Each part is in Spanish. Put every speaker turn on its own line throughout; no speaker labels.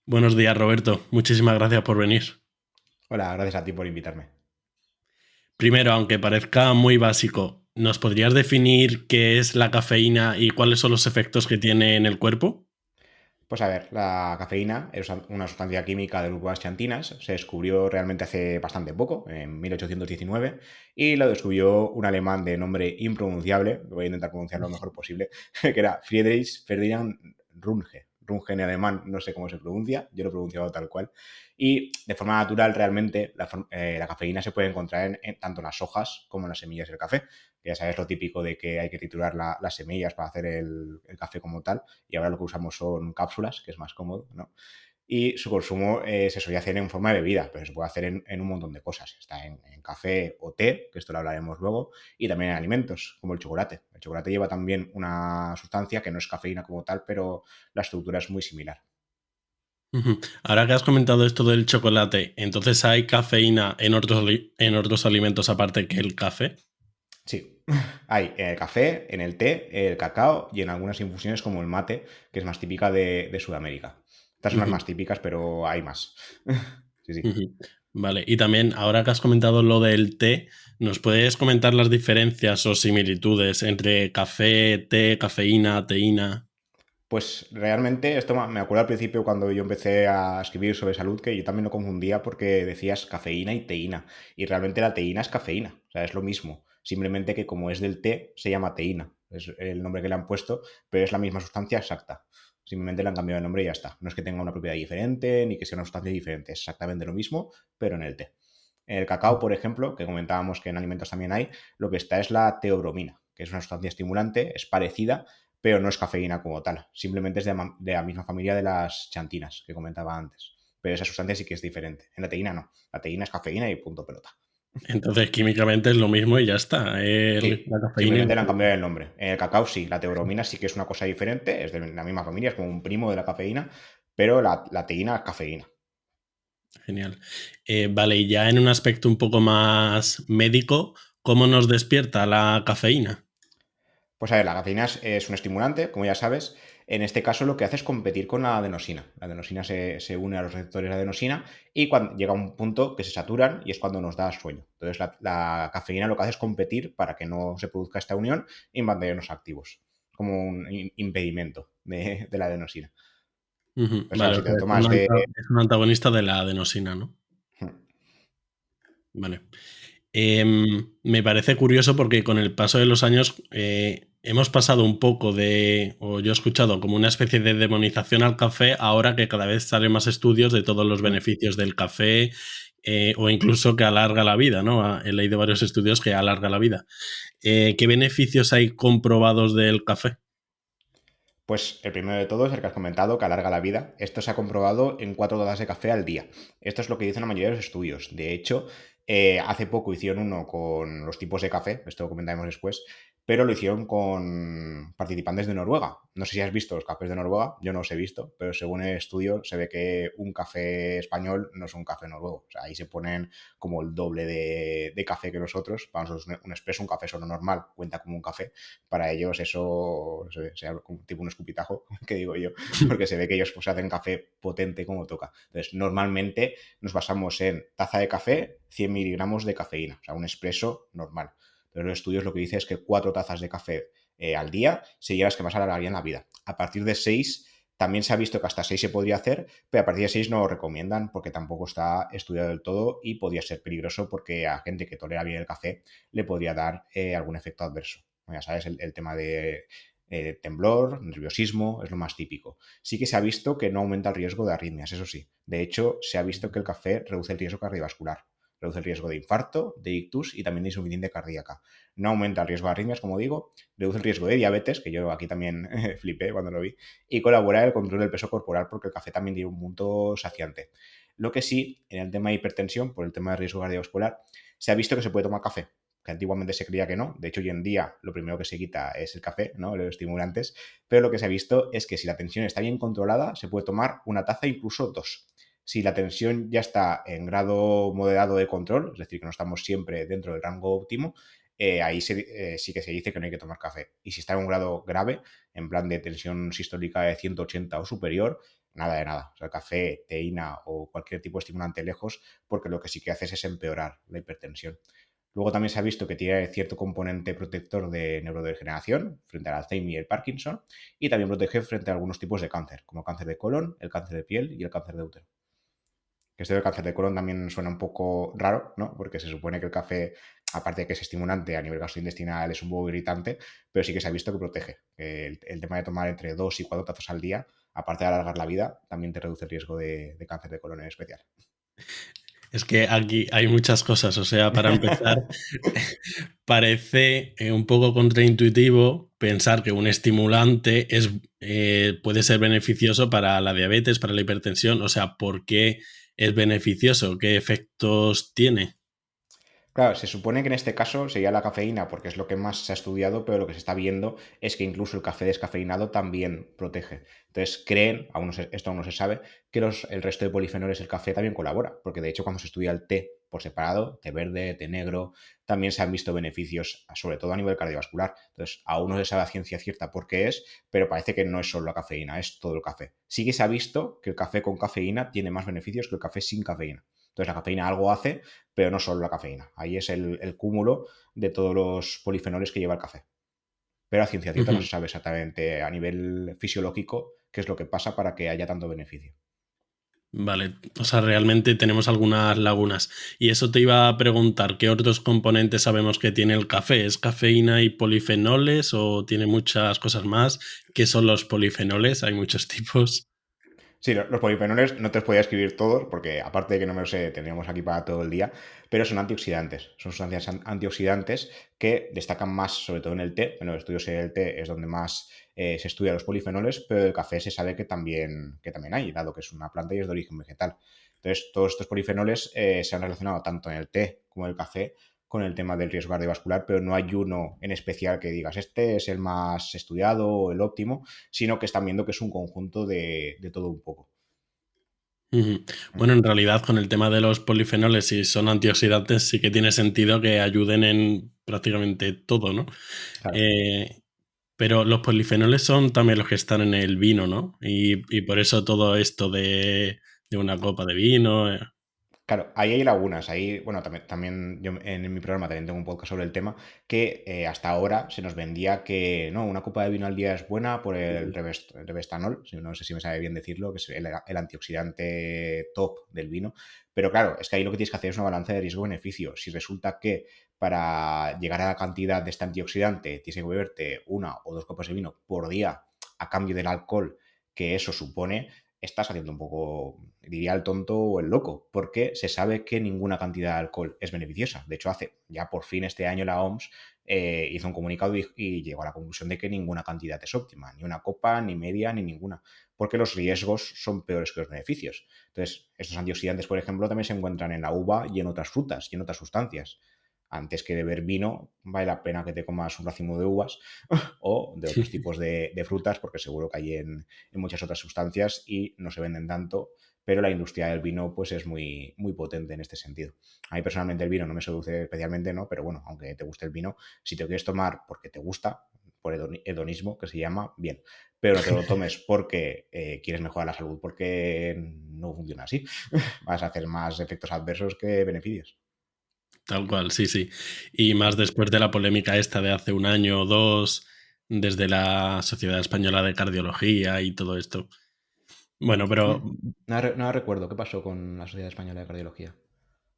Buenos días, Roberto. Muchísimas gracias por venir.
Hola, gracias a ti por invitarme.
Primero, aunque parezca muy básico, ¿nos podrías definir qué es la cafeína y cuáles son los efectos que tiene en el cuerpo?
Pues a ver, la cafeína es una sustancia química del grupo de las xantinas. Se descubrió realmente hace bastante poco, en 1819, y lo descubrió un alemán de nombre impronunciable, lo voy a intentar pronunciar lo mejor posible, que era Friedrich Ferdinand Runge. Runge en alemán no sé cómo se pronuncia, yo lo he pronunciado tal cual. Y de forma natural, realmente, la cafeína se puede encontrar tanto en las hojas como en las semillas del café. Ya sabes lo típico de que hay que triturar las semillas para hacer el café como tal, y ahora lo que usamos son cápsulas, que es más cómodo, ¿no? Y su consumo se solía hacer en forma de bebida, pero se puede hacer en un montón de cosas. Está en café o té, que esto lo hablaremos luego, y también en alimentos, como el chocolate. El chocolate lleva también una sustancia que no es cafeína como tal, pero la estructura es muy similar.
Ujú. Ahora que has comentado esto del chocolate, ¿entonces hay cafeína en otros alimentos aparte que el café?
Sí, hay en el café, en el té, el cacao y en algunas infusiones como el mate, que es más típica de Sudamérica. Estas son las
Ujú,
más típicas, pero hay más. Sí, sí.
ujú. Vale, y también ahora que has comentado lo del té, ¿nos puedes comentar las diferencias o similitudes entre café, té, cafeína, teína?
Pues realmente, esto me acuerdo al principio cuando yo empecé a escribir sobre salud, que yo también lo confundía porque decías cafeína y teína. Y realmente la teína es cafeína, o sea, es lo mismo. Simplemente que como es del té, se llama teína. Es el nombre que le han puesto, pero es la misma sustancia exacta. Simplemente le han cambiado el nombre y ya está. No es que tenga una propiedad diferente ni que sea una sustancia diferente. Es exactamente lo mismo, pero en el té. En el cacao, por ejemplo, que comentábamos que en alimentos también hay, lo que está es la teobromina, que es una sustancia estimulante, es parecida, pero no es cafeína como tal. Simplemente es de la misma familia de las xantinas que comentaba antes. Pero esa sustancia sí que es diferente. En la teína no. La teína es cafeína y punto pelota.
Entonces, químicamente es lo mismo y ya está.
Sí,
La cafeína y la
simplemente le han
teína.
cambiado el nombre. En el cacao sí, la teobromina sí que es una cosa diferente, es de la misma familia, es como un primo de la cafeína, pero la teína es cafeína.
Genial. Vale, y ya en un aspecto un poco más médico, ¿cómo nos despierta la cafeína?
Pues a ver, la cafeína es un estimulante, como ya sabes. En este caso lo que hace es competir con la adenosina. La adenosina se une a los receptores de adenosina y cuando llega un punto que se saturan y es cuando nos da sueño. Entonces la cafeína lo que hace es competir para que no se produzca esta unión y mantenernos activos. Como un impedimento de la adenosina.
Ujú,
O sea,
vale, o
si te
sea,
lo tomas de...
es un antagonista de la adenosina, ¿no? Vale. Me parece curioso porque con el paso de los años hemos pasado un poco de, o yo he escuchado como una especie de demonización al café, ahora que cada vez salen más estudios de todos los beneficios del café o incluso que alarga la vida, ¿no? He leído varios estudios que alarga la vida. ¿Qué beneficios hay comprobados del café?
Pues el primero de todo es el que has comentado, que alarga la vida. Esto se ha comprobado en 4 tazas de café al día. Esto es lo que dicen la mayoría de los estudios. De hecho, hace poco hicieron uno con los tipos de café, esto lo comentaremos después, pero lo hicieron con participantes de Noruega. No sé si has visto los cafés de Noruega, yo no los he visto, pero según el estudio se ve que un café español no es un café noruego. O sea, ahí se ponen como el doble de café que nosotros. Para nosotros un expreso, un café solo normal, cuenta como un café. Para ellos eso sea como tipo un escupitajo, que digo yo, porque se ve que ellos pues hacen café potente como toca. Entonces, normalmente nos basamos en taza de café, 100 miligramos de cafeína, o sea, un expreso normal. Pero los estudios lo que dice es que 4 tazas de café al día serían las que más alargarían la vida. A partir de 6 también se ha visto que hasta 6 se podría hacer, pero a partir de 6 no lo recomiendan porque tampoco está estudiado del todo y podría ser peligroso porque a gente que tolera bien el café le podría dar algún efecto adverso. Ya sabes, el tema de temblor, nerviosismo, es lo más típico. Sí que se ha visto que no aumenta el riesgo de arritmias, eso sí. De hecho, se ha visto que el café reduce el riesgo cardiovascular, reduce el riesgo de infarto, de ictus y también de insuficiencia cardíaca. No aumenta el riesgo de arritmias, como digo, reduce el riesgo de diabetes, que yo aquí también flipé cuando lo vi, y colabora en el control del peso corporal porque el café también tiene un punto saciante. Lo que sí, en el tema de hipertensión, por el tema de riesgo cardiovascular, se ha visto que se puede tomar café, que antiguamente se creía que no. De hecho, hoy en día lo primero que se quita es el café, ¿no? Los estimulantes. Pero lo que se ha visto es que si la tensión está bien controlada, se puede tomar una taza, incluso dos. Si la tensión ya está en grado moderado de control, es decir, que no estamos siempre dentro del rango óptimo, ahí sí que se dice que no hay que tomar café. Y si está en un grado grave, en plan de tensión sistólica de 180 o superior, nada de nada. O sea, el café, teína o cualquier tipo de estimulante lejos, porque lo que sí que haces es empeorar la hipertensión. Luego también se ha visto que tiene cierto componente protector de neurodegeneración frente al Alzheimer y el Parkinson, y también protege frente a algunos tipos de cáncer, como cáncer de colon, el cáncer de piel y el cáncer de útero. Que esto del cáncer de colon también suena un poco raro, ¿no? Porque se supone que el café, aparte de que es estimulante a nivel gastrointestinal, es un poco irritante, pero sí que se ha visto que protege. El tema de tomar entre 2 y 4 tazas al día, aparte de alargar la vida, también te reduce el riesgo de cáncer de colon en especial.
Es que aquí hay muchas cosas, o sea, para empezar, parece un poco contraintuitivo pensar que un estimulante puede ser beneficioso para la diabetes, para la hipertensión. O sea, ¿por qué es beneficioso? ¿Qué efectos tiene?
Claro, se supone que en este caso sería la cafeína, porque es lo que más se ha estudiado, pero lo que se está viendo es que incluso el café descafeinado también protege. Entonces creen, esto aún no se sabe, que el resto de polifenoles del café también colabora, porque de hecho cuando se estudia el té por separado, té verde, té negro, también se han visto beneficios, sobre todo a nivel cardiovascular. Entonces aún no se sabe a ciencia cierta por qué es, pero parece que no es solo la cafeína, es todo el café. Sí que se ha visto que el café con cafeína tiene más beneficios que el café sin cafeína. Entonces la cafeína algo hace, pero no solo la cafeína. Ahí es el cúmulo de todos los polifenoles que lleva el café. Pero a ciencia cierta no se
Ujú.
sabe exactamente a nivel fisiológico qué es lo que pasa para que haya tanto beneficio.
Vale, o sea, realmente tenemos algunas lagunas. Y eso te iba a preguntar, ¿qué otros componentes sabemos que tiene el café? ¿Es cafeína y polifenoles o tiene muchas cosas más? ¿Qué son los polifenoles? Hay muchos tipos.
Sí, los polifenoles no te los podía escribir todos, porque aparte de que no me lo sé, tendríamos aquí para todo el día, pero son antioxidantes. Son sustancias antioxidantes que destacan más, sobre todo en el té. En los estudios del té es donde más se estudian los polifenoles, pero el café se sabe que también hay, dado que es una planta y es de origen vegetal. Entonces, todos estos polifenoles se han relacionado tanto en el té como en el café con el tema del riesgo cardiovascular, pero no hay uno en especial que digas, este es el más estudiado o el óptimo, sino que están viendo que es un conjunto de todo un poco.
Ujú.
Mm,
Bueno, en realidad con el tema de los polifenoles, si son antioxidantes, sí que tiene sentido que ayuden en prácticamente todo, ¿no?
claro.
Eh, pero los polifenoles son también los que están en el vino, ¿no? Y por eso todo esto de una copa de vino.
Claro, ahí hay lagunas. Ahí, bueno, también yo en mi programa también tengo un podcast sobre el tema, que hasta ahora se nos vendía que no, una copa de vino al día es buena por el revestanol, no sé si me sabe bien decirlo, que es el antioxidante top del vino. Pero claro, es que ahí lo que tienes que hacer es una balanza de riesgo-beneficio. Si resulta que para llegar a la cantidad de este antioxidante tienes que beberte 1 o 2 copas de vino por día a cambio del alcohol que eso supone, estás haciendo un poco, diría el tonto o el loco, porque se sabe que ninguna cantidad de alcohol es beneficiosa. De hecho, hace ya por fin este año la OMS hizo un comunicado y llegó a la conclusión de que ninguna cantidad es óptima, ni una copa, ni media, ni ninguna, porque los riesgos son peores que los beneficios. Entonces, estos antioxidantes, por ejemplo, también se encuentran en la uva y en otras frutas y en otras sustancias. Antes que beber vino, vale la pena que te comas un racimo de uvas o de otros tipos de frutas, porque seguro que hay en muchas otras sustancias y no se venden tanto, pero la industria del vino pues es muy, muy potente en este sentido. A mí personalmente el vino no me seduce especialmente, ¿no? Pero bueno, aunque te guste el vino, si te lo quieres tomar porque te gusta, por hedonismo, que se llama, bien. Pero no te lo tomes porque quieres mejorar la salud, porque no funciona así. Vas a hacer más efectos adversos que beneficios.
Tal cual, sí, sí. Y más después de la polémica esta de hace un año o dos, desde la Sociedad Española de Cardiología y todo esto. Bueno, pero
No recuerdo qué pasó con la Sociedad Española de Cardiología.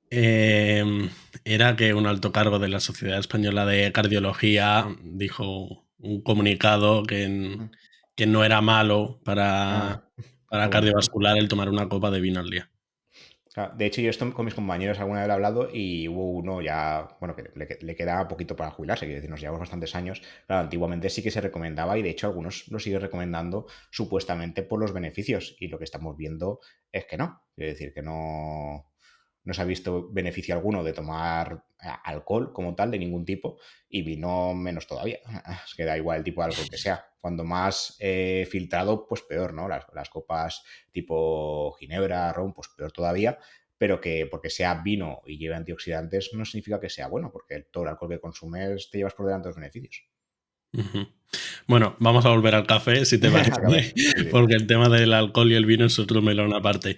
era que un alto cargo de la Sociedad Española de Cardiología dijo un comunicado
Mm.
que no era malo
Ah, qué
para
bueno.
cardiovascular el tomar una copa de vino al día.
Claro, de hecho, yo esto con mis compañeros alguna vez lo he hablado y hubo uno ya, bueno, que le queda poquito para jubilarse, quiero decir, nos llevamos bastantes años. Claro, antiguamente sí que se recomendaba y de hecho algunos lo siguen recomendando supuestamente por los beneficios y lo que estamos viendo es que no. Quiero decir, que no se ha visto beneficio alguno de tomar alcohol como tal, de ningún tipo, y vino menos todavía. Es que da igual el tipo de alcohol que sea. Cuando más filtrado, pues peor, ¿no? Las copas tipo ginebra, ron, pues peor todavía, pero que porque sea vino y lleve antioxidantes no significa que sea bueno, porque todo el alcohol que consumes te llevas por delante los beneficios.
Ujú. Bueno, vamos a volver al café, si te parece,
A ver, sí, sí.
porque el tema del alcohol y el vino es otro melón aparte.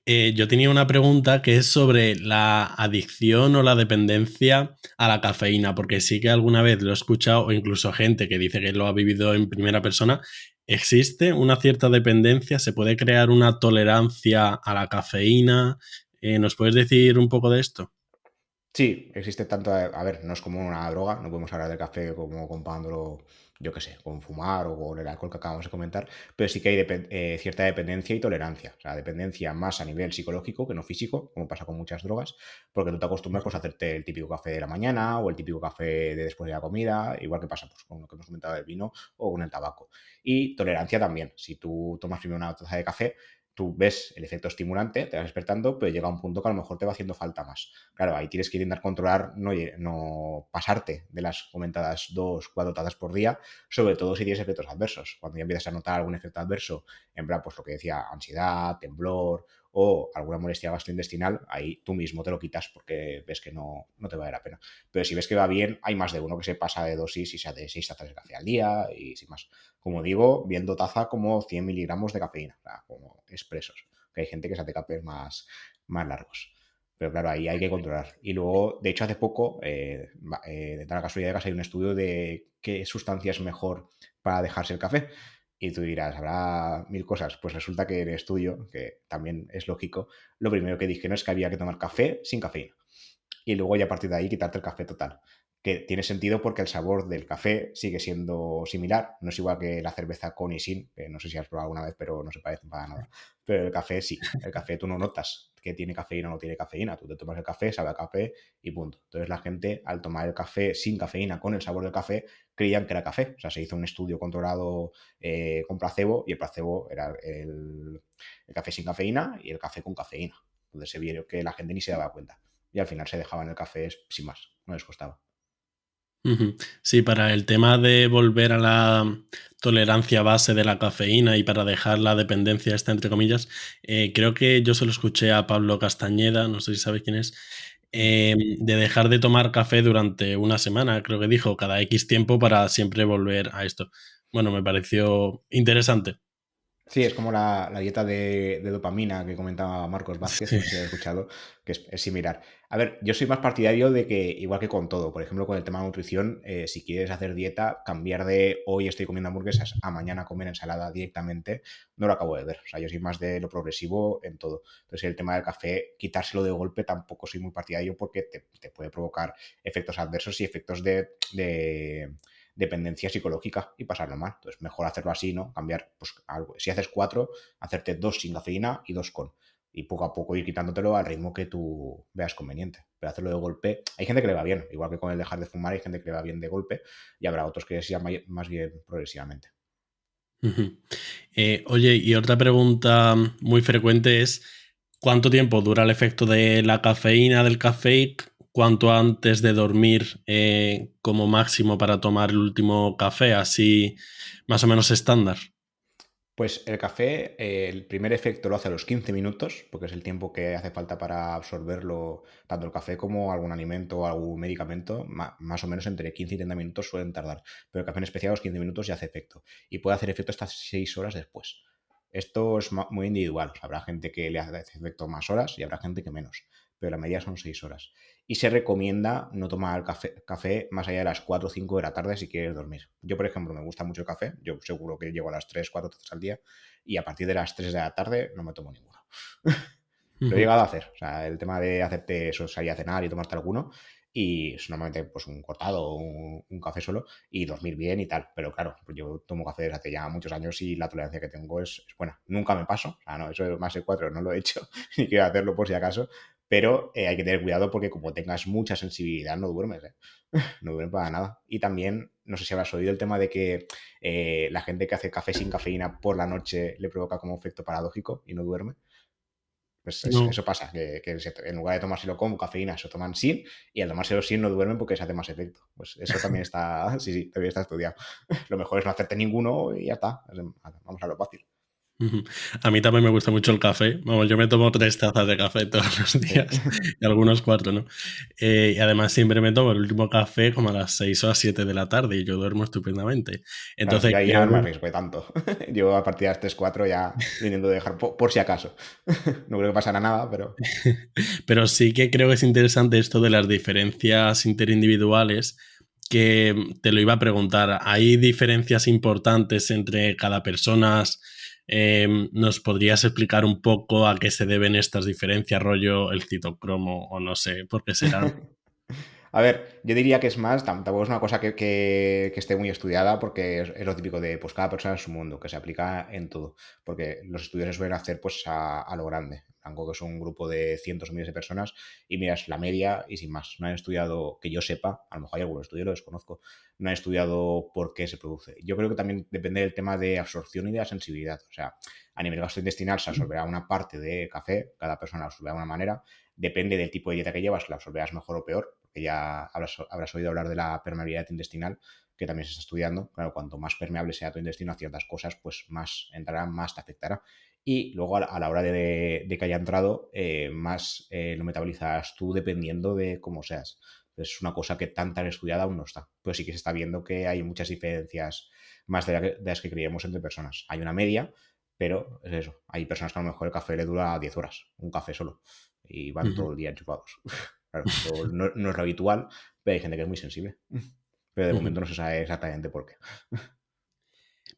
Yo tenía una pregunta que es sobre la adicción o la dependencia a la cafeína, porque sí que alguna vez lo he escuchado, o incluso gente que dice que lo ha vivido en primera persona. ¿Existe una cierta dependencia? ¿Se puede crear una tolerancia a la cafeína? ¿Nos puedes decir un poco de esto?
Sí, existe tanto, a ver, no es como una droga, no podemos hablar del café como comparándolo, yo qué sé, con fumar o con el alcohol que acabamos de comentar, pero sí que hay cierta dependencia y tolerancia, o sea, dependencia más a nivel psicológico que no físico, como pasa con muchas drogas, porque tú te acostumbras pues, a hacerte el típico café de la mañana o el típico café de después de la comida, igual que pasa pues, con lo que hemos comentado del vino o con el tabaco. Y tolerancia también, si tú tomas primero una taza de café, tú ves el efecto estimulante, te vas despertando, pero llega un punto que a lo mejor te va haciendo falta más. Claro, ahí tienes que intentar controlar, no pasarte de las comentadas 2, 4 tazas por día, sobre todo si tienes efectos adversos. Cuando ya empiezas a notar algún efecto adverso, en plan, pues lo que decía, ansiedad, temblor o alguna molestia gastrointestinal, ahí tú mismo te lo quitas porque ves que no te vale la pena. Pero si ves que va bien, hay más de uno que se pasa de dosis y se hace 6 tazas de café al día y sin más. Como digo, viendo taza como 100 miligramos de cafeína, o sea, como expresos. Que hay gente que se hace cafés más largos. Pero claro, ahí hay que controlar. Y luego, de hecho, hace poco, de tal casualidad, que hay un estudio de qué sustancia es mejor para dejarse el café. Y tú dirás, habrá mil cosas. Pues resulta que en el estudio, que también es lógico, lo primero que dije no es que había que tomar café sin cafeína y luego ya a partir de ahí quitarte el café total. Que tiene sentido porque el sabor del café sigue siendo similar, no es igual que la cerveza con y sin, que no sé si has probado alguna vez, pero no se parecen para nada. Pero el café sí, el café tú no notas que tiene cafeína o no tiene cafeína, tú te tomas el café, sabe a café y punto. Entonces la gente al tomar el café sin cafeína con el sabor del café creían que era café, o sea, se hizo un estudio controlado con placebo y el placebo era el café sin cafeína y el café con cafeína. Entonces se vio que la gente ni se daba cuenta y al final se dejaban el café sin más, no les costaba.
Ujú. Sí, para el tema de volver a la tolerancia base de la cafeína y para dejar la dependencia esta, entre comillas, creo que yo se lo escuché a Pablo Castañeda, no sé si sabes quién es, de dejar de tomar café durante una semana, creo que dijo, cada X tiempo para siempre volver a esto. Bueno, me pareció interesante.
Sí, es como la dieta de dopamina que comentaba Marcos Vázquez,
Sí.
no sé si lo has escuchado, que es similar. A ver, yo soy más partidario de que, igual que con todo, por ejemplo, con el tema de nutrición, si quieres hacer dieta, cambiar de hoy estoy comiendo hamburguesas a mañana comer ensalada directamente, no lo acabo de ver. O sea, yo soy más de lo progresivo en todo. Entonces, el tema del café, quitárselo de golpe, tampoco soy muy partidario porque te puede provocar efectos adversos y efectos de dependencia psicológica y pasarlo mal. Entonces, mejor hacerlo así, ¿no? Cambiar, pues, algo. Si haces 4, hacerte 2 sin cafeína y 2 con. Y poco a poco ir quitándotelo al ritmo que tú veas conveniente. Pero hacerlo de golpe, hay gente que le va bien, igual que con el dejar de fumar, hay gente que le va bien de golpe y habrá otros que sea más bien progresivamente.
Ujú. Oye, y otra pregunta muy frecuente es, ¿cuánto tiempo dura el efecto de la cafeína del café? ¿Cuánto antes de dormir como máximo para tomar el último café? Así más o menos estándar.
Pues el café, el primer efecto lo hace a los 15 minutos, porque es el tiempo que hace falta para absorberlo, tanto el café como algún alimento o algún medicamento, más o menos entre 15 y 30 minutos suelen tardar. Pero el café en especial a los 15 minutos ya hace efecto. Y puede hacer efecto hasta 6 horas después. Esto es muy individual. O sea, habrá gente que le hace efecto más horas y habrá gente que menos. Pero la media son 6 horas. Y se recomienda no tomar café más allá de las 4 o 5 de la tarde si quieres dormir. Yo, por ejemplo, me gusta mucho el café. Yo seguro que llego a las 3 4 tazas al día y a partir de las 3 de la tarde no me tomo ninguno. Lo he
Ujú.
llegado a hacer. O sea, el tema de hacerte eso, salir a cenar y tomarte alguno. Y es normalmente pues un cortado o un café solo y dormir bien y tal. Pero claro, pues yo tomo café desde hace ya muchos años y la tolerancia que tengo es buena. Nunca me paso. O sea, no, eso de más de 4 no lo he hecho ni quiero hacerlo por si acaso. Pero hay que tener cuidado porque como tengas mucha sensibilidad no duermes, ¿eh? No duermes para nada. Y también, no sé si habrás oído el tema de que la gente que hace café sin cafeína por la noche le provoca como efecto paradójico y no duerme. Pues
No.
eso pasa, que en lugar de tomárselo con cafeína, se lo toman sin, y al tomárselo sin no duermen porque se hace más efecto. Pues eso también está, sí, sí, también está estudiado. Lo mejor es no hacerte ninguno y ya está. Vamos a lo fácil.
Ujú. A mí también me gusta mucho el café. Vamos, yo me tomo 3 tazas de café todos los
Sí.
días y algunos 4, ¿no? Y además siempre me tomo el último café como a las 6 o a las 7 de la tarde y yo duermo estupendamente.
Claro,
Entonces
yo ahí ya
creo
no me
que
arriesgo de tanto. Yo a partir de las 3 4 ya lo intento dejar por si acaso. No creo que pasara nada, pero
pero sí que creo que es interesante esto de las diferencias interindividuales, que te lo iba a preguntar. ¿Hay diferencias importantes entre cada persona? ¿Nos podrías explicar un poco a qué se deben estas diferencias, rollo el citocromo o no sé por qué serán?
A ver, yo diría que es más, tampoco es una cosa que esté muy estudiada porque es lo típico de, pues cada persona es su mundo, que se aplica en todo, porque los estudios se suelen hacer pues a lo grande. Tampoco es un grupo de cientos o miles de personas y miras la media y sin más. No han estudiado, que yo sepa, a lo mejor hay algunos estudios, lo desconozco, no han estudiado por qué se produce. Yo creo que también depende del tema de absorción y de la sensibilidad. O sea, a nivel gastrointestinal se absorberá una parte de café, cada persona la absorberá de una manera, depende del tipo de dieta que llevas, la absorberás mejor o peor, porque ya habrás oído hablar de la permeabilidad intestinal, que también se está estudiando. Claro, cuanto más permeable sea tu intestino a ciertas cosas, pues más entrará, más te afectará. Y luego a la hora de que haya entrado, más lo metabolizas tú dependiendo de cómo seas. Entonces, es una cosa que tan estudiada aún no está. Pero sí que se está viendo que hay muchas diferencias más de las que creíamos entre personas. Hay una media, pero es eso. Hay personas que a lo mejor el café le dura 10 horas, un café solo, y van
Ujú,
todo el día enchufados. Claro, eso no es lo habitual, pero hay gente que es muy sensible. Pero de
ujú.
momento no se sabe exactamente por qué.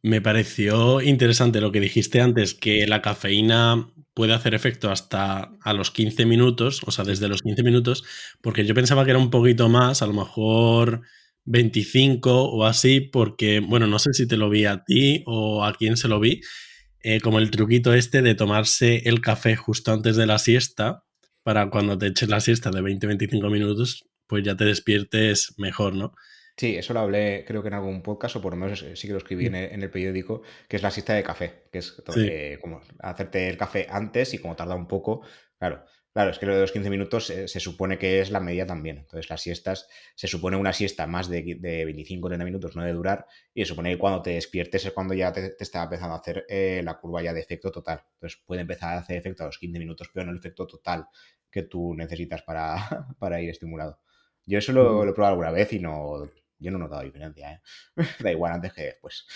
Me pareció interesante lo que dijiste antes, que la cafeína puede hacer efecto hasta a los 15 minutos, o sea,
Sí.
desde los 15 minutos, porque yo pensaba que era un poquito más, a lo mejor 25 o así, porque, bueno, no sé si te lo vi a ti o a quién se lo vi, como el truquito este de tomarse el café justo antes de la siesta, para cuando te eches la siesta de 20-25 minutos, pues ya te despiertes mejor, ¿no?
Sí, eso lo hablé creo que en algún podcast, o por lo menos sí que lo escribí en el periódico, que es la siesta de café, que es
Sí.
como hacerte el café antes y como tarda un poco, claro. Claro, es que lo de los 15 minutos se supone que es la media también. Entonces las siestas, se supone una siesta más de 25 o 30 minutos no debe durar y se supone que cuando te despiertes es cuando ya te está empezando a hacer la curva ya de efecto total. Entonces puede empezar a hacer efecto a los 15 minutos, pero no el efecto total que tú necesitas para, para ir estimulado. Yo eso lo he probado alguna vez y no, yo no he notado diferencia, ¿eh? Da igual antes que después.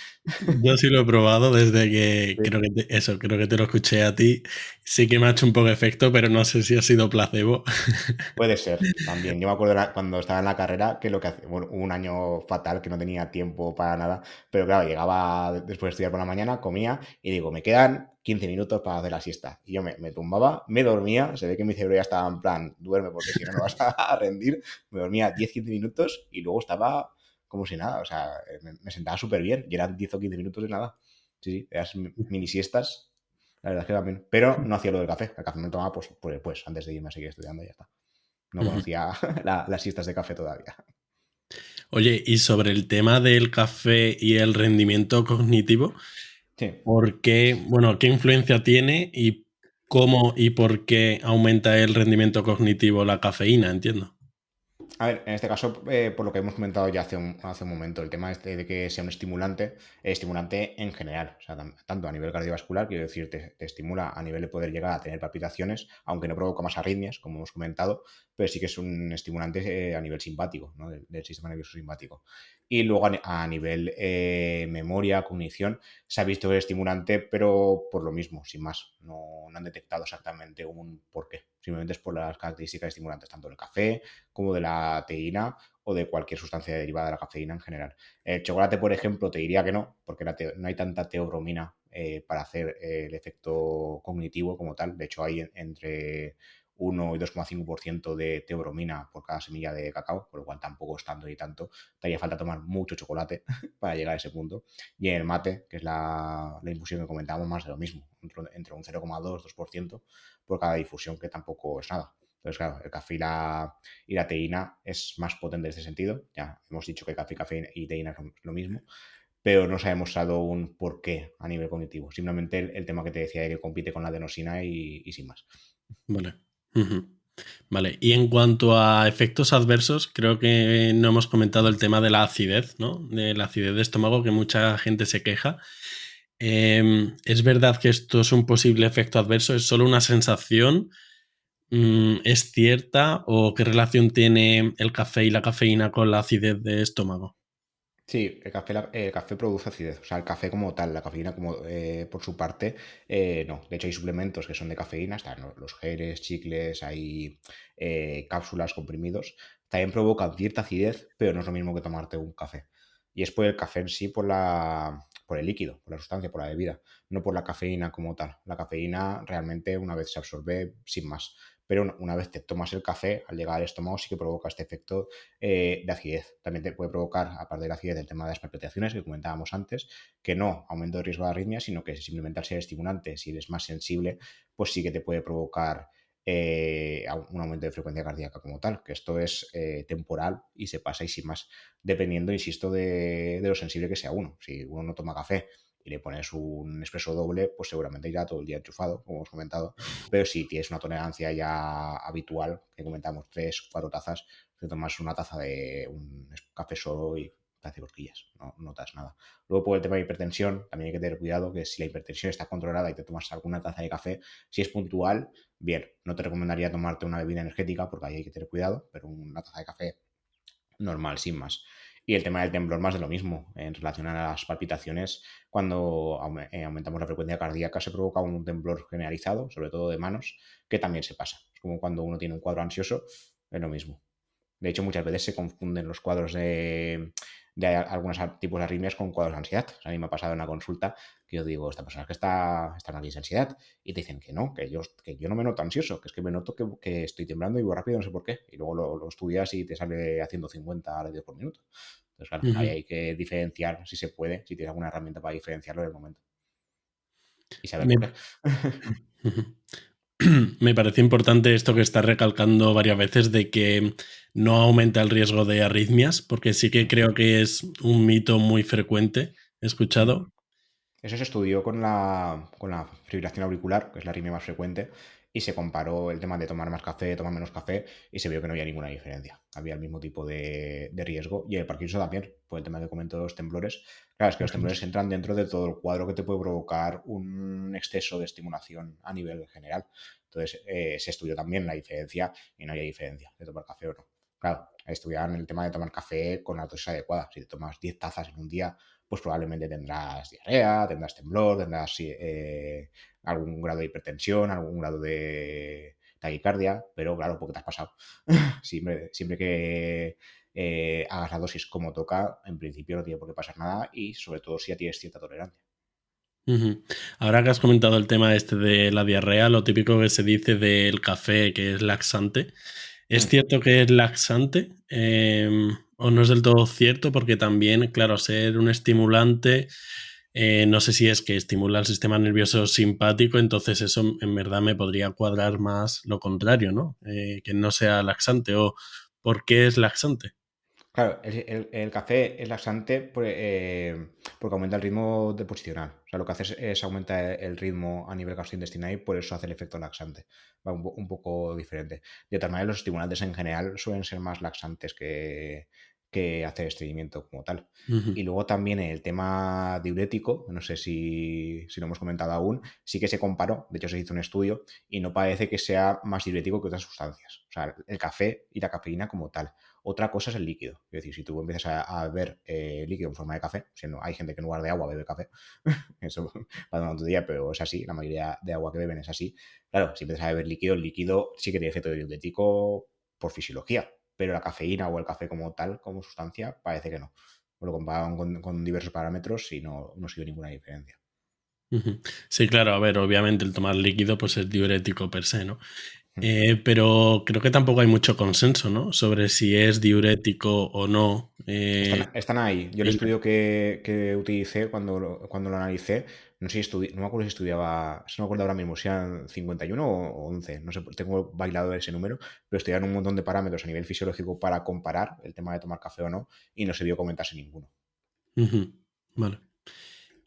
Yo sí lo he probado desde que
Sí.
creo que te lo escuché a ti. Sí que me ha hecho un poco de efecto, pero no sé si ha sido placebo.
Puede ser, también. Yo me acuerdo cuando estaba en la carrera que lo que hacía, bueno, hubo un año fatal que no tenía tiempo para nada, pero claro, llegaba después de estudiar por la mañana, comía y digo, me quedan 15 minutos para hacer la siesta. Y yo me tumbaba, me dormía, se ve que mi cerebro ya estaba en plan, duerme porque si no, no vas a rendir. Me dormía 10-15 minutos y luego estaba como si nada, o sea, me sentaba súper bien y eran 10 o 15 minutos de nada. Sí, sí, eras mini siestas, la verdad es que también. Pero no hacía lo del café, el café me lo tomaba pues antes de irme a seguir estudiando y ya está. No conocía las siestas de café todavía.
Oye, y sobre el tema del café y el rendimiento cognitivo,
Sí.
¿por qué, bueno, qué influencia tiene y cómo y por qué aumenta el rendimiento cognitivo la cafeína? Entiendo.
A ver, en este caso, por lo que hemos comentado ya hace un momento, el tema este de que sea un estimulante en general, o sea, tanto a nivel cardiovascular, quiero decir, te estimula a nivel de poder llegar a tener palpitaciones, aunque no provoca más arritmias, como hemos comentado, pero sí que es un estimulante a nivel simpático, ¿no? Del sistema nervioso simpático. Y luego a nivel memoria, cognición, se ha visto que es estimulante, pero por lo mismo, sin más. No han detectado exactamente un porqué. Simplemente es por las características estimulantes, tanto del café como de la teína o de cualquier sustancia derivada de la cafeína en general. El chocolate, por ejemplo, te diría que no, porque no hay tanta teobromina para hacer el efecto cognitivo como tal. De hecho, hay entre 1 y 2,5% de teobromina por cada semilla de cacao, por lo cual tampoco es tanto ni tanto. Te haría falta tomar mucho chocolate para llegar a ese punto. Y en el mate, que es la infusión que comentábamos, más de lo mismo, entre un 0,2-2% por cada difusión, que tampoco es nada. Entonces, claro, el café y la teína es más potente en este sentido. Ya hemos dicho que café y teína es lo mismo, pero no se ha demostrado un porqué a nivel cognitivo. Simplemente el tema que te decía de que compite con la adenosina y sin más.
Vale. Ujú. Vale, y en cuanto a efectos adversos, creo que no hemos comentado el tema de la acidez, ¿no? De la acidez de estómago, que mucha gente se queja. ¿Es verdad que esto es un posible efecto adverso? ¿Es solo una sensación? ¿Es cierta? ¿O qué relación tiene el café y la cafeína con la acidez de estómago?
Sí, el café produce acidez, o sea, el café como tal, la cafeína como por su parte, no. De hecho, hay suplementos que son de cafeína, están los geles, chicles, hay cápsulas, comprimidos, también provocan cierta acidez, pero no es lo mismo que tomarte un café. Y es por el café en sí, por el líquido, por la sustancia, por la bebida, no por la cafeína como tal. La cafeína realmente una vez se absorbe sin más, pero una vez te tomas el café, al llegar al estómago sí que provoca este efecto de acidez. También te puede provocar, aparte de la acidez, el tema de las palpitaciones que comentábamos antes, que no aumento de riesgo de arritmia, sino que simplemente al ser estimulante, si eres más sensible, pues sí que te puede provocar un aumento de frecuencia cardíaca como tal, que esto es temporal y se pasa y sin más, dependiendo, insisto, de lo sensible que sea uno. Si uno no toma café y le pones un expreso doble, pues seguramente irá todo el día enchufado, como hemos comentado. Pero si tienes una tolerancia ya habitual, que comentamos 3 o 4 tazas, te tomas una taza de un café solo y te hace cosquillas, no notas nada. Luego, por el tema de hipertensión, también hay que tener cuidado que si la hipertensión está controlada y te tomas alguna taza de café, si es puntual, bien, no te recomendaría tomarte una bebida energética porque ahí hay que tener cuidado, pero una taza de café normal, sin más. Y el tema del temblor, más de lo mismo. En relación a las palpitaciones, cuando aumentamos la frecuencia cardíaca, se provoca un temblor generalizado, sobre todo de manos, que también se pasa. Es como cuando uno tiene un cuadro ansioso, es lo mismo. De hecho, muchas veces se confunden los cuadros de algunos tipos de arritmias con cuadros de ansiedad. O sea, a mí me ha pasado en una consulta que yo digo, esta persona es que está en crisis de ansiedad. Y te dicen que no, que yo no me noto ansioso, que es que me noto que estoy temblando y voy rápido, no sé por qué. Y luego lo estudias y te sale haciendo 50 latidos por minuto. Entonces, claro, ahí
Ujú.
hay que diferenciar si se puede, si tienes alguna herramienta para diferenciarlo en el momento y saber
Me,
por qué.
Ujú. Me parece importante esto que estás recalcando varias veces de que no aumenta el riesgo de arritmias, porque sí que creo que es un mito muy frecuente, he escuchado.
Eso se estudió con la fibrilación auricular, que es la arritmia más frecuente, y se comparó el tema de tomar más café, tomar menos café, y se vio que no había ninguna diferencia. Había el mismo tipo de riesgo. Y el Parkinson también, por el tema que comento de los temblores. Claro, es que los temblores entran dentro de todo el cuadro que te puede provocar un exceso de estimulación a nivel general. Entonces, se estudió también la diferencia, y no había diferencia de tomar café o no. Claro, estudiaban el tema de tomar café con la dosis adecuada. Si te tomas 10 tazas en un día, pues probablemente tendrás diarrea, tendrás temblor, tendrás algún grado de hipertensión, algún grado de taquicardia, pero claro, porque te has pasado. Siempre que hagas la dosis como toca, en principio no tiene por qué pasar nada y sobre todo si ya tienes cierta tolerancia.
Ujú. Ahora que has comentado el tema este de la diarrea, lo típico que se dice del café que es laxante, ¿es
Hmm.
cierto que es laxante? ¿O no es del todo cierto? Porque también, claro, ser un estimulante, no sé si es que estimula el sistema nervioso simpático, entonces eso en verdad me podría cuadrar más lo contrario, ¿no? Que no sea laxante. ¿O por qué es laxante?
Claro, el café es laxante porque aumenta el ritmo deposicional. O sea, lo que hace es aumenta el ritmo a nivel gastrointestinal y por eso hace el efecto laxante. Va un poco diferente. De tal manera, los estimulantes en general suelen ser más laxantes que hacer estreñimiento como tal.
Ujú,
Y luego también el tema diurético, no sé si lo hemos comentado aún, sí que se comparó, de hecho se hizo un estudio y no parece que sea más diurético que otras sustancias. O sea, el café y la cafeína como tal. Otra cosa es el líquido. Es decir, si tú empiezas a beber líquido en forma de café, siendo hay gente que en lugar de agua bebe café, eso para un día, pero es así, la mayoría de agua que beben es así. Claro, si empiezas a beber líquido, el líquido sí que tiene efecto diurético por fisiología, pero la cafeína o el café como tal, como sustancia, parece que no. Lo compararon con diversos parámetros y no se dio ninguna diferencia.
ujú. Sí, claro, a ver, obviamente el tomar líquido pues es diurético per se, ¿no?
Hmm.
Pero creo que tampoco hay mucho consenso, ¿no? Sobre si es diurético o no.
Están ahí. Yo el
Y
estudio que utilicé cuando lo analicé, no me acuerdo si estudiaba, no me acuerdo ahora mismo si eran 51 o 11, no sé, tengo bailado ese número, pero estudiaron un montón de parámetros a nivel fisiológico para comparar el tema de tomar café o no, y no se vio comentarse ninguno.
ujú, vale.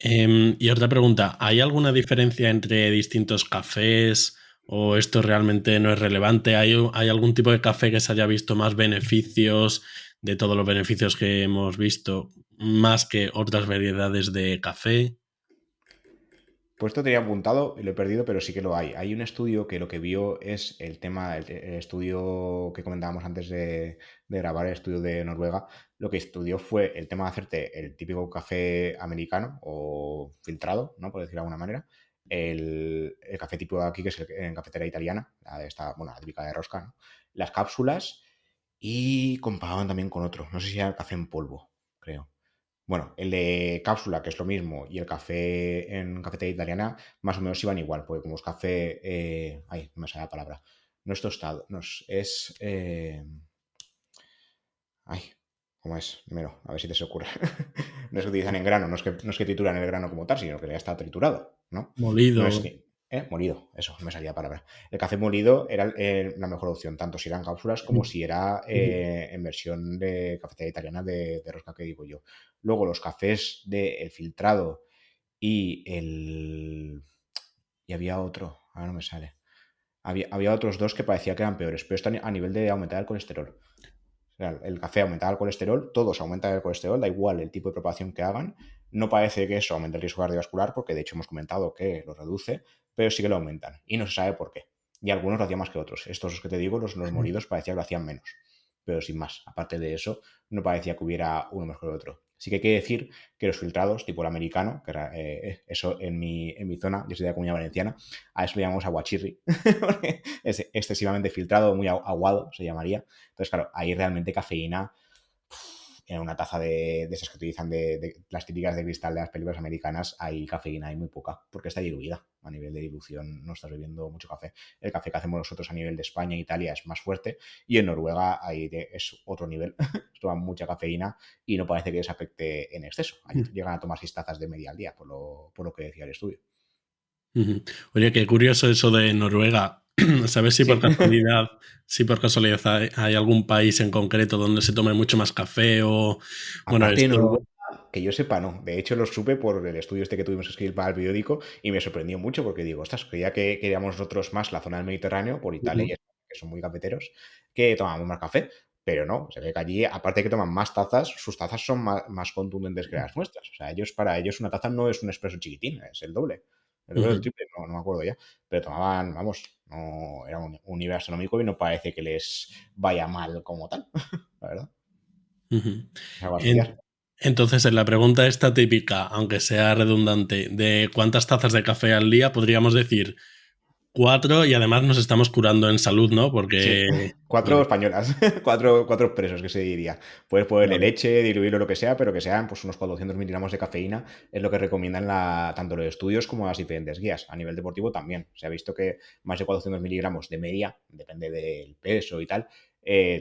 Y otra pregunta, ¿hay alguna diferencia entre distintos cafés o esto realmente no es relevante? ¿Hay algún tipo de café que se haya visto más beneficios de todos los beneficios que hemos visto, más que otras variedades de café?
Pues esto tenía apuntado y lo he perdido, pero sí que lo hay. Hay un estudio que lo que vio es el tema, el estudio que comentábamos antes de grabar, el estudio de Noruega. Lo que estudió fue el tema de hacerte el típico café americano o filtrado, ¿no? Por decirlo de alguna manera. El café tipo de aquí, que es en cafetera italiana, la de esta, bueno, la típica de rosca, ¿no? Las cápsulas y comparaban también con otro. No sé si era el café en polvo, creo. Bueno, el de cápsula, que es lo mismo, y el café en cafetería italiana, más o menos iban igual, porque como es café. Ay, no me sale la palabra. No es tostado, no es. Ay, ¿cómo es? Primero, a ver si te se ocurre. No es que utilizan en grano, no es que trituran el grano como tal, sino que ya está triturado, ¿no? No es
Molido.
ni. Molido, eso, no me salía la palabra. El café molido era la mejor opción, tanto si eran cápsulas como si era en versión de cafetería italiana de rosca que digo yo. Luego los cafés del filtrado y el. Y había otro, ahora no me sale. Había otros dos que parecía que eran peores, pero esto a nivel de aumentar el colesterol. O sea, el café aumentaba el colesterol, todos aumentan el colesterol, da igual el tipo de preparación que hagan. No parece que eso aumente el riesgo cardiovascular, porque de hecho hemos comentado que lo reduce, pero sí que lo aumentan. Y no se sabe por qué. Y algunos lo hacían más que otros. Estos que te digo, los molidos, parecía que lo hacían menos. Pero sin más. Aparte de eso, no parecía que hubiera uno mejor que el otro. Sí que hay que decir que los filtrados, tipo el americano, que era, eso en mi zona, yo soy de la Comunidad Valenciana, a eso le llamamos aguachirri, porque es excesivamente filtrado, muy aguado, se llamaría. Entonces, claro, ahí realmente cafeína en una taza de esas que utilizan de las típicas de cristal de las películas americanas, hay cafeína, hay muy poca, porque está diluida. A nivel de dilución no estás bebiendo mucho café. El café que hacemos nosotros a nivel de España e Italia es más fuerte y en Noruega es otro nivel. Toman mucha cafeína y no parece que les afecte en exceso. Allí llegan a tomar 6 tazas de media al día, por lo que decía el estudio.
Oye, qué curioso eso de Noruega. ¿Sabes si por
Sí,
casualidad, hay algún país en concreto donde se tome mucho más café o bueno,
aparte de
esto?
Noruega, que yo sepa, no. De hecho, lo supe por el estudio este que tuvimos que escribir para el periódico y me sorprendió mucho porque digo, ostras, creía que queríamos nosotros más la zona del Mediterráneo, por Italia y
Ujú,
España, que son muy cafeteros, que tomamos más café. Pero no, se ve que allí, aparte de que toman más tazas, sus tazas son más contundentes que las nuestras. O sea, para ellos una taza no es un espresso chiquitín, es el doble. El doble del
ujú,
triple, no me acuerdo ya. Pero tomaban, vamos, no, era un nivel astronómico y no parece que les vaya mal como tal, la verdad.
ujú.
Es algo a estudiar.
En- entonces, en la pregunta esta típica, aunque sea redundante, de cuántas tazas de café al día, podríamos decir cuatro y además nos estamos curando en salud, ¿no?
Sí,
Porque,
cuatro
vale,
españolas, cuatro presos que se diría. Puedes ponerle
claro.
leche, diluirlo, lo que sea, pero que sean pues unos 400 miligramos de cafeína, es lo que recomiendan tanto los estudios como las diferentes guías. A nivel deportivo también. Se ha visto que más de 400 miligramos de media, depende del peso y tal,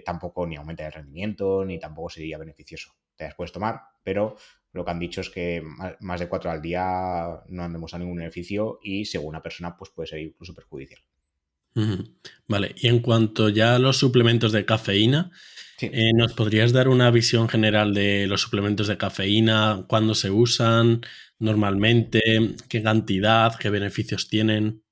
tampoco ni aumenta el rendimiento, ni tampoco sería beneficioso. Te las puedes tomar, pero lo que han dicho es que más de 4 al día no han demostrado ningún beneficio y según una persona pues puede ser incluso perjudicial.
Ujú. Vale, y en cuanto ya a los suplementos de cafeína,
Sí.
¿nos podrías dar una visión general de los suplementos de cafeína, cuándo se usan normalmente, qué cantidad, qué beneficios tienen?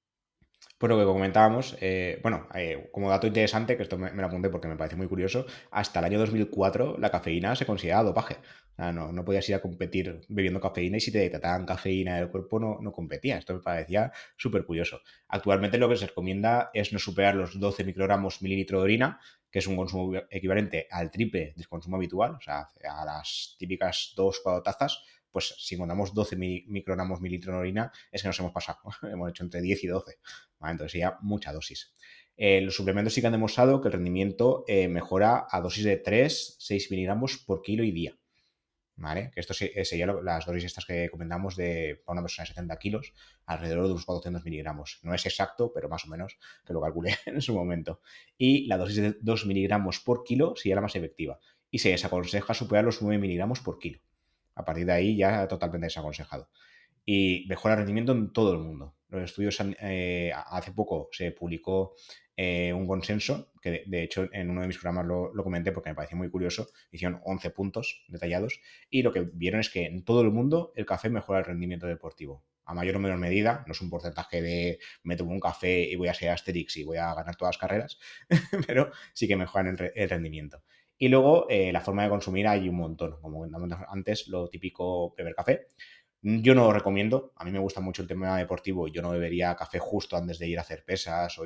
Pues lo que comentábamos, bueno, como dato interesante, que esto me lo apunté porque me parece muy curioso, hasta el año 2004 la cafeína se consideraba dopaje. O sea, no podías ir a competir bebiendo cafeína y si te detectaban cafeína del cuerpo no competía. Esto me parecía súper curioso. Actualmente lo que se recomienda es no superar los 12 microgramos mililitro de orina, que es un consumo equivalente al triple del consumo habitual, o sea, a las típicas 2 4 tazas. Pues si contamos 12 microgramos mililitro de orina, es que nos hemos pasado. Hemos hecho entre 10 y 12. ¿Vale? Entonces sería mucha dosis. Los suplementos sí que han demostrado que el rendimiento mejora a dosis de 3 6 miligramos por kilo y día. ¿Vale? Que esto sería las dosis estas que comentamos para una persona de 70 kilos, alrededor de unos 400 miligramos. No es exacto, pero más o menos que lo calculé en su momento. Y la dosis de 2 miligramos por kilo sería la más efectiva. Y se desaconseja superar los 9 miligramos por kilo. A partir de ahí ya totalmente desaconsejado y mejora el rendimiento en todo el mundo. Los estudios, hace poco se publicó un consenso, que de hecho en uno de mis programas lo comenté porque me pareció muy curioso, hicieron 11 puntos detallados y lo que vieron es que en todo el mundo el café mejora el rendimiento deportivo. A mayor o menor medida, no es un porcentaje de me tomo un café y voy a ser Asterix y voy a ganar todas las carreras, pero sí que mejoran el rendimiento. Y luego la forma de consumir hay un montón, como comentamos antes, lo típico beber café, Yo no lo recomiendo, a mí me gusta mucho el tema deportivo, yo no bebería café justo antes de ir a hacer pesas o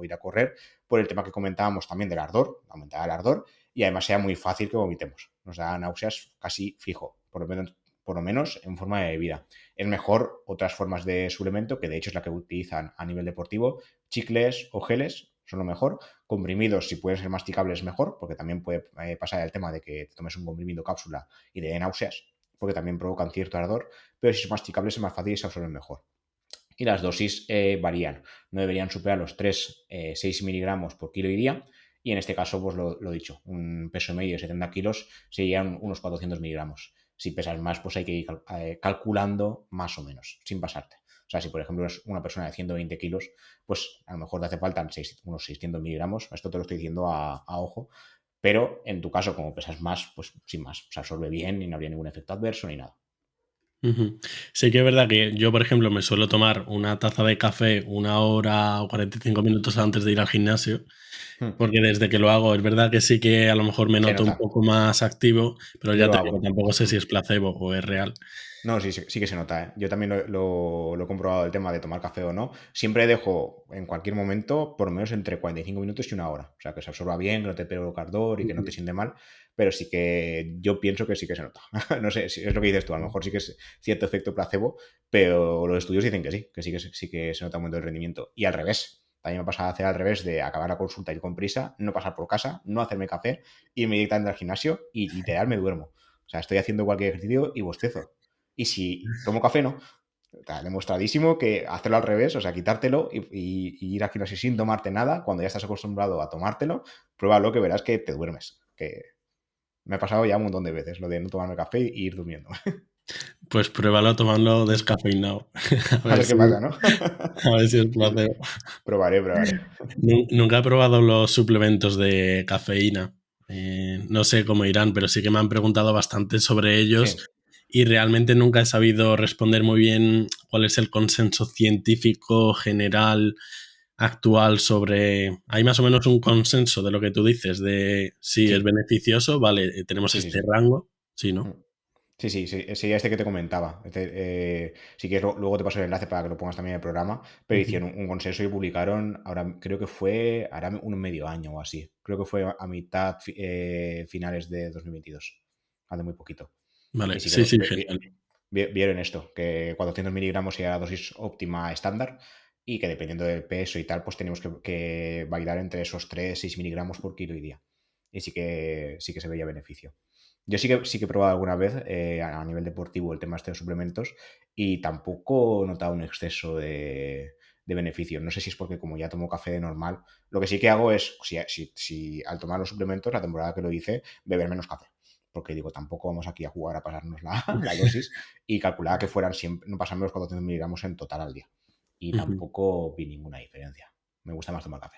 ir a correr, por el tema que comentábamos también del ardor, aumentar el ardor, y además sea muy fácil que vomitemos. Nos da náuseas casi fijo, por lo menos en forma de bebida. Es mejor otras formas de suplemento, que de hecho es la que utilizan a nivel deportivo, chicles o geles son lo mejor, comprimidos si pueden ser masticables mejor, porque también puede pasar el tema de que te tomes un comprimido cápsula y te dé náuseas, porque también provocan cierto ardor, pero si son masticables es más fácil y se absorben mejor. Y las dosis varían, no deberían superar los 6 miligramos por kilo y día, y en este caso, pues lo dicho, un peso medio de 70 kilos serían unos 400 miligramos. Si pesas más, pues hay que ir calculando más o menos, sin pasarte. O sea, si por ejemplo es una persona de 120 kilos, pues a lo mejor te hace falta unos 600 miligramos. Esto te lo estoy diciendo a ojo. Pero en tu caso, como pesas más, pues sin más, se absorbe bien y no habría ningún efecto adverso ni nada.
Ujú. Sí que es verdad que yo, por ejemplo, me suelo tomar una taza de café 1 hora o 45 minutos antes de ir al gimnasio,
Hmm.
porque desde que lo hago es verdad que sí que a lo mejor me
Se
noto un
nota,
poco más activo, pero
yo
ya
lo
te digo,
hago.
tampoco sé si
Hmm.
es placebo o es real.
No, sí, sí que se nota, ¿eh? Yo también lo he comprobado el tema de tomar café o no. Siempre dejo en cualquier momento por lo menos entre 45 minutos y 1 hora. O sea, que se absorba bien, que no te pegue el ardor y que no te
Ujú.
siente mal. Pero sí que yo pienso que sí que se nota. No sé, si es lo que dices tú. A lo mejor sí que es cierto efecto placebo, pero los estudios dicen sí que se nota un aumento del rendimiento. Y al revés. También me pasa a hacer al revés de acabar la consulta, ir con prisa, no pasar por casa, no hacerme café, irme directamente al gimnasio y literal me duermo. O sea, estoy haciendo cualquier ejercicio y bostezo. Y si tomo café, no. Está demostradísimo que hacerlo al revés, o sea, quitártelo y ir al gimnasio sin tomarte nada, cuando ya estás acostumbrado a tomártelo, pruébalo que verás que te duermes. Que me ha pasado ya un montón de veces lo de no tomarme café y ir durmiendo.
Pues pruébalo tomando descafeinado. A
A
ver
ver qué
si,
pasa, ¿no?
a ver si es placebo.
Probaré.
Nunca he probado los suplementos de cafeína. No sé cómo irán, pero sí que me han preguntado bastante sobre ellos
Sí,
y realmente nunca he sabido responder muy bien cuál es el consenso científico general actual sobre... Hay más o menos un consenso de lo que tú dices, de si es
sí,
beneficioso, vale, tenemos
sí, sí,
este
sí.
rango, sí, ¿no?
Mm. Sí, sí, sí, sería este que te comentaba. Si quieres, luego te paso el enlace para que lo pongas también en el programa, pero
Ujú.
hicieron un consenso y publicaron, ahora creo que fue, hará un medio año o así. Creo que fue a mitad, finales de 2022, hace muy poquito. Y
Vale,
sí que
sí, sí, genial.
vieron esto, que 400 miligramos sería la dosis óptima estándar y que dependiendo del peso y tal, pues tenemos que bailar entre esos 3 6 miligramos por kilo y día. Y sí que se veía beneficio. Yo sí que he probado alguna vez a nivel deportivo el tema este de suplementos y tampoco he notado un exceso de beneficio. No sé si es porque como ya tomo café de normal, lo que sí que hago es, si al tomar los suplementos, la temporada que lo hice, beber menos café. Porque digo, tampoco vamos aquí a jugar a pasarnos la dosis y calculaba que fueran siempre, no pasarme los 400 miligramos en total al día. Y
Ujú.
tampoco vi ninguna diferencia. Me gusta más tomar café.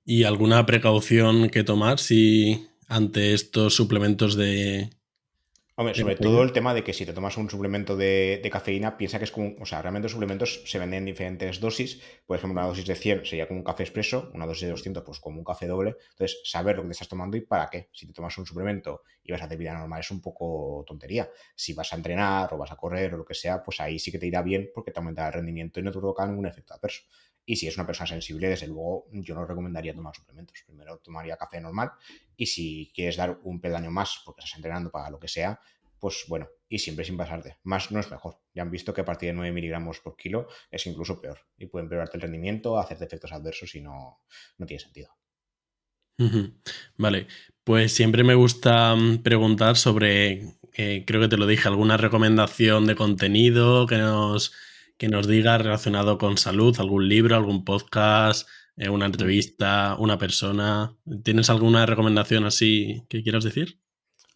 ¿Y alguna precaución que tomar si ante estos suplementos
Hombre,
de
sobre todo
cafeína?
el tema de que si te tomas un suplemento de cafeína, piensa que es como, o sea, realmente los suplementos se venden en diferentes dosis. Por ejemplo, una dosis de 100 sería como un café expreso, una dosis de 200 pues como un café doble. Entonces, saber lo que te estás tomando y para qué. Si te tomas un suplemento y vas a hacer vida normal es un poco tontería. Si vas a entrenar o vas a correr o lo que sea, pues ahí sí que te irá bien porque te aumentará el rendimiento y no te provoca ningún efecto adverso. Y si es una persona sensible, desde luego yo no recomendaría tomar suplementos. Primero tomaría café normal y si quieres dar un peldaño más porque estás entrenando para lo que sea, pues bueno, y siempre sin pasarte. Más no es mejor. Ya han visto que a partir de 9 miligramos por kilo es incluso peor. Y puede empeorarte el rendimiento, hacerte efectos adversos y no tiene sentido.
Ujú. Vale, pues siempre me gusta preguntar sobre, creo que te lo dije, alguna recomendación de contenido que nos diga relacionado con salud, algún libro, algún podcast, una
Mm.
entrevista, una persona. ¿Tienes alguna recomendación así que quieras decir?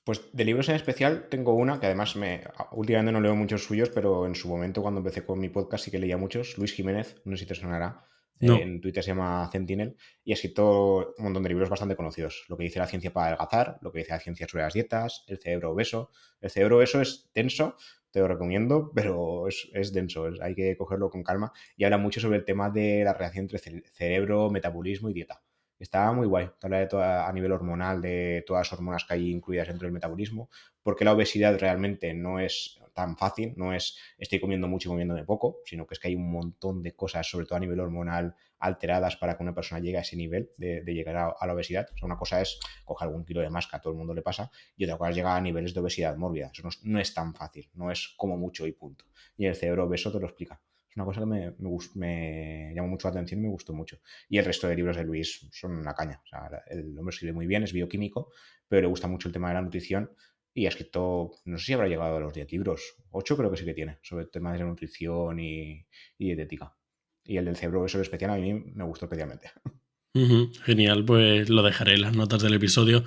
Pues de libros en especial tengo una que además últimamente no leo muchos suyos, pero en su momento cuando empecé con mi podcast sí que leía muchos. Luis Jiménez, no sé si te sonará.
No.
En Twitter se llama Sentinel y ha escrito un montón de libros bastante conocidos. Lo que dice la ciencia para adelgazar, lo que dice la ciencia sobre las dietas, el cerebro obeso. El cerebro obeso es denso, te lo recomiendo, pero es denso, hay que cogerlo con calma y habla mucho sobre el tema de la relación entre cerebro, metabolismo y dieta. Está muy guay. Te habla de a nivel hormonal de todas las hormonas que hay incluidas dentro del metabolismo, porque la obesidad realmente no es tan fácil, no es estoy comiendo mucho y comiéndome poco, sino que es que hay un montón de cosas, sobre todo a nivel hormonal, alteradas para que una persona llegue a ese nivel de llegar a la obesidad. O sea, una cosa es coger algún kilo de más, que a todo el mundo le pasa, y otra cosa es llegar a niveles de obesidad mórbida. Eso no es tan fácil, no es como mucho y punto. Y el cerebro obeso te lo explica. Es una cosa que me llamó mucho la atención y me gustó mucho. Y el resto de libros de Luis son una caña. O sea, el hombre escribe muy bien, es bioquímico, pero le gusta mucho el tema de la nutrición y ha escrito, no sé si habrá llegado a los 10 libros, 8 creo que sí que tiene, sobre el tema de la nutrición y dietética. Y el del cerebro, eso especial, a mí me gustó especialmente.
Genial, pues lo dejaré en las notas del episodio.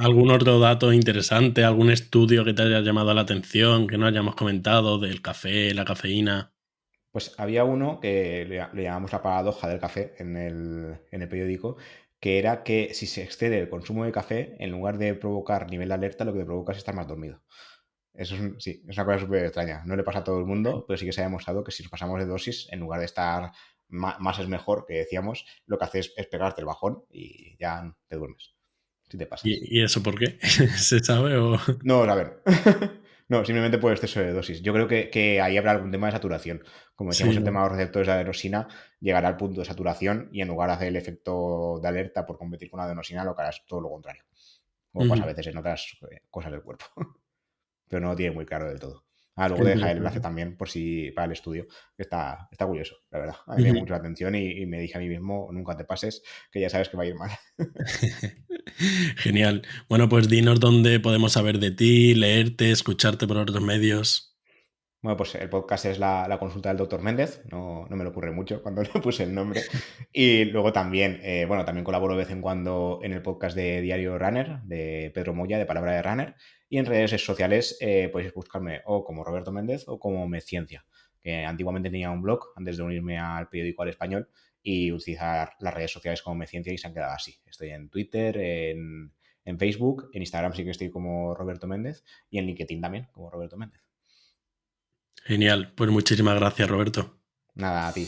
¿Algún otro dato interesante, algún estudio que te haya llamado la atención, que no hayamos comentado, del café, la cafeína?
Pues había uno que le llamamos la paradoja del café en el periódico, que era que si se excede el consumo de café, en lugar de provocar nivel de alerta, lo que te provoca es estar más dormido. Eso sí, es una cosa súper extraña. No le pasa a todo el mundo, pero sí que se ha demostrado que si nos pasamos de dosis, en lugar de estar más, es mejor, que decíamos, lo que hace es pegarte el bajón y ya te duermes, si te pasas.
¿Y eso por qué? ¿Se sabe o...?
No, a ver. No, simplemente por exceso de dosis. Yo creo que ahí habrá algún tema de saturación. Como decíamos,
Sí,
el
¿no?
tema de los receptores de adenosina llegará al punto de saturación y en lugar de hacer el efecto de alerta por competir con la adenosina, lo que hará es todo lo contrario. Como pasa a
Ujú.
veces en otras cosas del cuerpo. Pero no lo tiene muy claro del todo. Ah, luego
Qué
te dejaré el enlace
interesante.
también por si para el estudio, que está curioso, la verdad. A mí me llamó
Ujú.
mucho la atención y me dije a mí mismo, nunca te pases, que ya sabes que va a ir mal.
Genial. Bueno, pues dinos dónde podemos saber de ti, leerte, escucharte por otros medios.
Bueno, pues el podcast es la consulta del doctor Méndez, no me lo ocurre mucho cuando le puse el nombre. Y luego también, bueno, también colaboro de vez en cuando en el podcast de Diario Runner, de Pedro Moya, de Palabra de Runner. Y en redes sociales podéis buscarme o como Roberto Méndez o como Meciencia, que antiguamente tenía un blog antes de unirme al periódico Al Español y utilizar las redes sociales como Meciencia y se han quedado así. Estoy en Twitter, en Facebook, en Instagram sí que estoy como Roberto Méndez y en LinkedIn también como Roberto Méndez.
Genial. Pues muchísimas gracias, Roberto.
Nada, a ti.